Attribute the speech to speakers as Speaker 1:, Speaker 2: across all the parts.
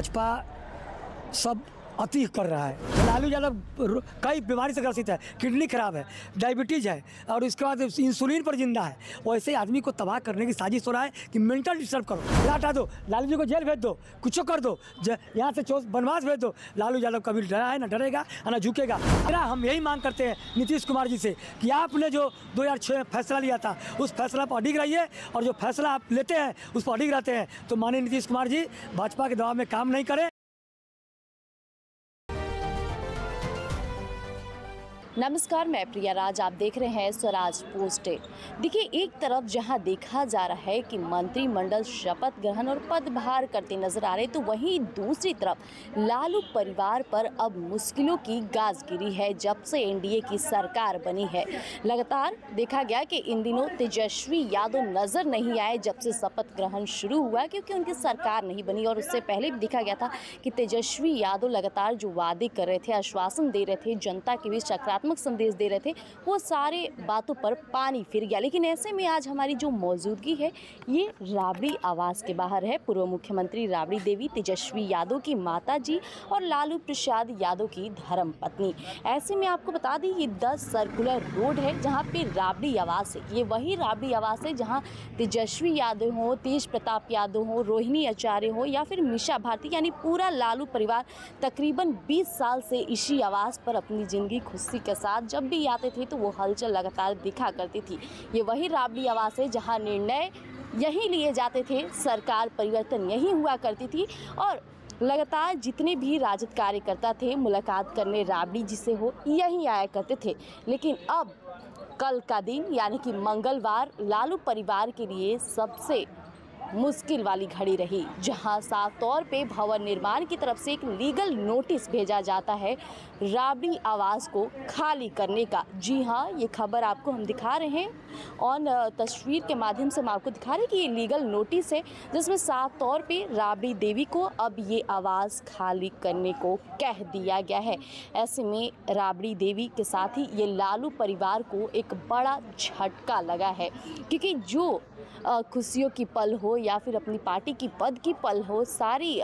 Speaker 1: भाजपा सब अति कर रहा है। लालू यादव कई बीमारी से ग्रसित है, किडनी खराब है, डायबिटीज़ है और उसके बाद इंसुलिन पर जिंदा है। वैसे आदमी को तबाह करने की साजिश हो रहा है कि मेंटल डिस्टर्ब करो, हटा दो, लालू जी को जेल भेज दो, कुछ कर दो, यहाँ से बनवास भेज दो। लालू यादव कभी डरा है, ना डरेगा ना झुकेगा। हम यही मांग करते हैं नीतीश कुमार जी से कि आपने जो 2006 में फैसला लिया था उस फैसला पर अडिग रहिए और जो फैसला आप लेते हैं उस पर अडिग रहते हैं। तो माननीय नीतीश कुमार जी भाजपा के दबाव में काम नहीं करें।
Speaker 2: नमस्कार, मैं प्रिया राज, आप देख रहे हैं स्वराज पोस्ट। देखिए, एक तरफ जहां देखा जा रहा है कि मंत्रिमंडल शपथ ग्रहण और पदभार करते नजर आ रहे, तो वहीं दूसरी तरफ लालू परिवार पर अब मुश्किलों की गाज गिरी है जब से एनडीए की सरकार बनी है। लगातार देखा गया कि इन दिनों तेजस्वी यादव नजर नहीं आए जब से शपथ ग्रहण शुरू हुआ, क्योंकि उनकी सरकार नहीं बनी। और उससे पहले भी देखा गया था कि तेजस्वी यादव लगातार जो वादे कर रहे थे, आश्वासन दे रहे थे, जनता के बीच सकारात्मक संदेश दे रहे थे, वो सारे बातों पर पानी फिर गया। लेकिन ऐसे में आज हमारी जो मौजूदगी है ये राबड़ी आवास के बाहर है। पूर्व मुख्यमंत्री राबड़ी देवी, तेजस्वी यादव की माता जी और लालू प्रसाद यादव की धर्मपत्नी। ऐसे में आपको बता दें, ये 10 सर्कुलर रोड है जहाँ पे राबड़ी आवास है। ये वही राबड़ी आवास है जहाँ तेजस्वी यादव हो, तेज प्रताप यादव हो, रोहिणी आचार्य हो या फिर मीशा भारती, यानी पूरा लालू परिवार तकरीबन 20 साल से इसी आवास पर अपनी जिंदगी खुशी के साथ जब भी आते थे तो वो हलचल लगातार दिखा करती थी। ये वही राबड़ी आवास है जहां निर्णय यहीं लिए जाते थे, सरकार परिवर्तन यहीं हुआ करती थी और लगातार जितने भी राजद कार्यकर्ता थे मुलाकात करने राबड़ी जी से हो यहीं आया करते थे। लेकिन अब कल का दिन यानी कि मंगलवार लालू परिवार के लिए सबसे मुश्किल वाली घड़ी रही, जहां साफ तौर पे भवन निर्माण की तरफ से एक लीगल नोटिस भेजा जाता है राबड़ी आवास को खाली करने का। जी हाँ, ये खबर आपको हम दिखा रहे हैं और तस्वीर के माध्यम से हम आपको दिखा रहे हैं कि ये लीगल नोटिस है जिसमें साफ तौर पे राबड़ी देवी को अब ये आवास खाली करने को कह दिया गया है। ऐसे में राबड़ी देवी के साथ ही ये लालू परिवार को एक बड़ा झटका लगा है, क्योंकि जो खुशियों की पल हो या फिर अपनी पार्टी की पद की पल हो, सारी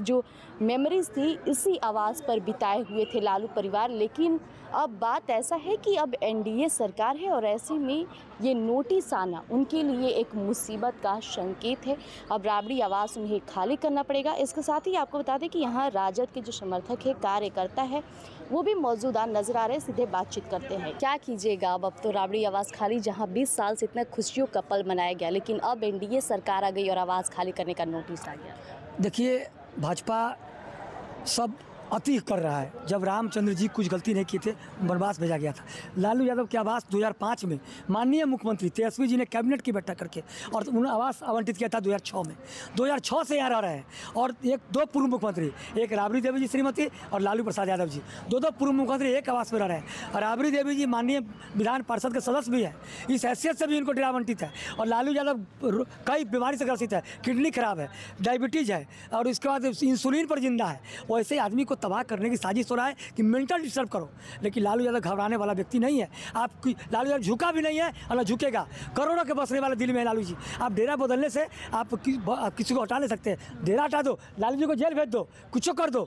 Speaker 2: जो मेमोरीज थी इसी आवास पर बिताए हुए थे लालू परिवार। लेकिन अब बात ऐसा है कि अब एनडीए सरकार है और ऐसे में ये नोटिस आना उनके लिए एक मुसीबत का संकेत है। अब राबड़ी आवास उन्हें खाली करना पड़ेगा। इसके साथ ही आपको बता दें कि यहाँ राजद के जो समर्थक है, कार्यकर्ता है, वो भी मौजूदा नजर आ रहे हैं, सीधे बातचीत करते हैं। क्या कीजिएगा, अब तो राबड़ी आवास खाली, जहाँ 20 साल से इतना खुशियों का पल मनाया गया, लेकिन अब एनडीए सरकार आ गई और आवास खाली करने का नोटिस आ गया।
Speaker 1: देखिए, भाजपा सब अति कर रहा है। जब रामचंद्र जी कुछ गलती नहीं किए थे, बनवास भेजा गया था। लालू यादव के आवास 2005 में माननीय मुख्यमंत्री तेजस्वी जी ने कैबिनेट की बैठक करके और उन्होंने आवास आवंटित किया था 2006 में। 2006 से यहाँ रह रहे हैं और दो पूर्व मुख्यमंत्री, एक राबड़ी देवी जी श्रीमती और लालू प्रसाद यादव जी, दो पूर्व मुख्यमंत्री एक आवास में रह रहे हैं। और राबड़ी देवी जी माननीय विधान परिषद के सदस्य भी हैं, इस हैसियत से भी इनको डेरा आवंटित है। और लालू यादव कई बीमारी से ग्रसित है, किडनी खराब है, डायबिटीज़ है और उसके बाद इंसुलिन पर जिंदा है। वैसे आदमी को तबाह करने की साजिश हो रहा है कि मेंटल डिस्टर्ब करो। लेकिन लालू यादव घबराने वाला व्यक्ति नहीं है। लालू यादव झुका भी नहीं है और न झुकेगा। करोड़ों के बसने वाले दिल में है लालू जी। आप डेरा बदलने से आप किसी को हटा नहीं सकते। डेरा हटा दो, लालू जी को जेल भेज दो, कुछ कर दो,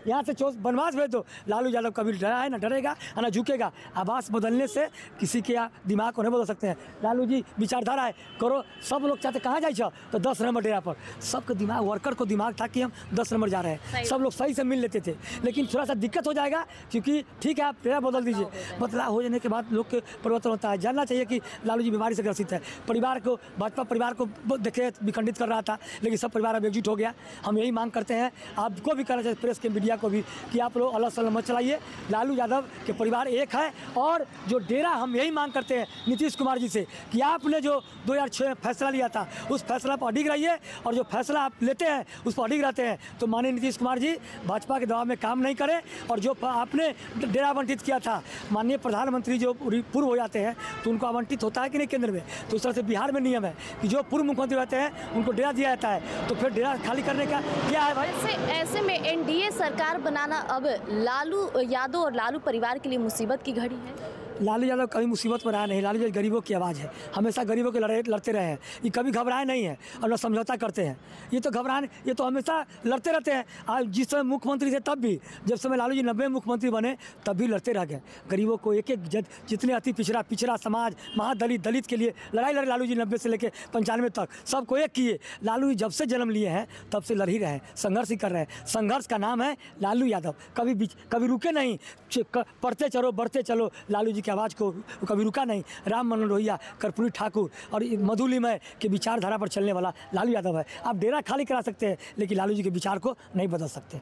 Speaker 1: यहाँ से बनवास भेज दो। लालू यादव कभी डरा है, ना डरेगा ना झुकेगा। आवास बदलने से किसी के दिमाग को नहीं बदल सकते हैं। लालू जी विचारधारा है, करो, सब लोग चाहते कहाँ जाए तो 10 नंबर डेरा पर। सबके दिमाग, वर्कर को दिमाग था कि हम 10 नंबर जा रहे हैं। सब लोग सही से मिल लेते थे, लेकिन थोड़ा सा दिक्कत हो जाएगा, क्योंकि ठीक है आप डेरा बदल दीजिए। बदलाव हो जाने के बाद लोग के परिवर्तन होता है। जानना चाहिए कि लालू जी बीमारी से ग्रसित है। परिवार को, भाजपा परिवार को देखे विखंडित कर रहा था, लेकिन सब परिवार अब एकजुट हो गया। हम यही मांग करते हैं, आपको भी करना चाहिए, प्रेस के मीडिया को भी, कि आप लोग अलग सलग मत चलाइए। लालू यादव के परिवार एक है। और जो डेरा, हम यही मांग करते हैं नीतीश कुमार जी से कि आपने जो 2006 में फैसला लिया था उस फैसला पर अडिग रहिए और जो फैसला आप लेते हैं उस पर अडिग रहते हैं। तो माननीय नीतीश कुमार जी भाजपा के दबाव में काम नहीं करें। और जो आपने डेरा आवंटित किया था, माननीय प्रधानमंत्री जो पूर्व हो जाते हैं तो उनको आवंटित होता है कि नहीं केंद्र में, तो उस तरह से बिहार में नियम है कि जो पूर्व मुख्यमंत्री रहते हैं उनको डेरा दिया जाता है। तो फिर डेरा खाली करने का क्या है भाई?
Speaker 2: ऐसे में एनडीए सरकार बनाना अब लालू यादव और लालू परिवार के लिए मुसीबत की घड़ी है।
Speaker 1: लालू यादव कभी मुसीबत में रहा नहीं। लालू यादव गरीबों की आवाज़ है, हमेशा गरीबों के लड़ते रहे हैं। ये कभी घबराए नहीं हैं और न समझौता करते हैं। ये तो घबराए, ये तो हमेशा लड़ते रहते हैं। आज जिस समय मुख्यमंत्री थे तब भी, जब समय लालू जी 90 मुख्यमंत्री बने तब भी लड़ते रह गए। गरीबों को एक जितने अति पिछड़ा समाज, दलित के लिए लड़ाई लड़े लालू जी 90 से लेकर 95 तक, सबको एक किए। लालू जी जब से जन्म लिए हैं तब से लड़ ही रहे हैं, संघर्ष ही कर रहे हैं। संघर्ष का नाम है लालू यादव। कभी रुके नहीं, पढ़ते चलो बढ़ते चलो। लालू जी की आवाज़ को कभी रुका नहीं। राम मनोहर लोहिया, कर्पूरी ठाकुर और मधुलिमय के विचारधारा पर चलने वाला लालू यादव है। आप डेरा खाली करा सकते हैं लेकिन लालू जी के विचार को नहीं बदल सकते।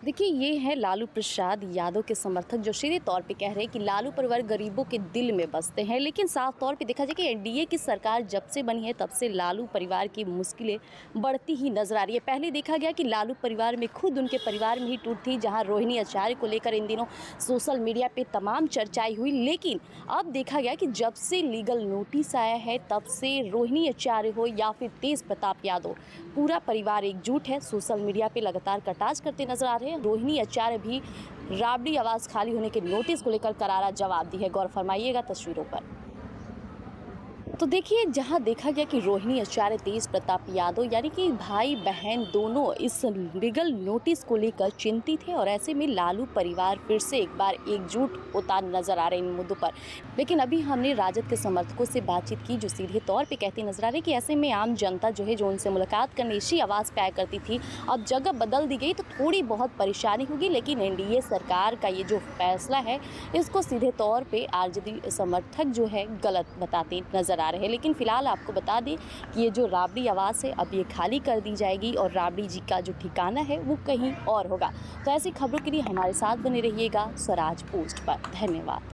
Speaker 2: देखिए, ये है लालू प्रसाद यादव के समर्थक जो सीधे तौर पे कह रहे हैं कि लालू परिवार गरीबों के दिल में बसते हैं। लेकिन साफ तौर पे देखा जाए कि एनडीए की सरकार जब से बनी है तब से लालू परिवार की मुश्किलें बढ़ती ही नजर आ रही है। पहले देखा गया कि लालू परिवार में खुद उनके परिवार में ही टूट थी, जहां रोहिणी आचार्य को लेकर इन दिनों सोशल मीडिया पे तमाम चर्चाएं हुई। लेकिन अब देखा गया कि जब से लीगल नोटिस आया है तब से रोहिणी आचार्य हो या फिर तेज प्रताप यादव, पूरा परिवार एकजुट है। सोशल मीडिया पे लगातार कटाक्ष करते नजर आ रहे हैं। रोहिणी आचार्य भी राबड़ी आवास खाली होने के नोटिस को लेकर करारा जवाब दी है। गौर फरमाइएगा तस्वीरों पर। तो देखिए, जहां देखा गया कि रोहिणी आचार्य, तेज प्रताप यादव यानी कि भाई बहन दोनों इस लीगल नोटिस को लेकर चिंतित है और ऐसे में लालू परिवार फिर से एक बार एकजुट होता नजर आ रहे हैं इन मुद्दों पर। लेकिन अभी हमने राजद के समर्थकों से बातचीत की जो सीधे तौर पे कहते नजर आ रहे कि ऐसे में आम जनता जो है, जो उनसे मुलाकात करने इसी आवाज़ पे आया करती थी, अब जगह बदल दी गई तो थोड़ी बहुत परेशानी होगी। लेकिन एनडीए सरकार का ये जो फैसला है इसको सीधे तौर पर आरजेडी समर्थक जो है गलत बताते नजर आ रहे हैं। लेकिन फिलहाल आपको बता दें कि ये जो राबड़ी आवास है अब ये खाली कर दी जाएगी और राबड़ी जी का जो ठिकाना है वो कहीं और होगा। तो ऐसी खबरों के लिए हमारे साथ बने रहिएगा स्वराज पोस्ट पर। धन्यवाद।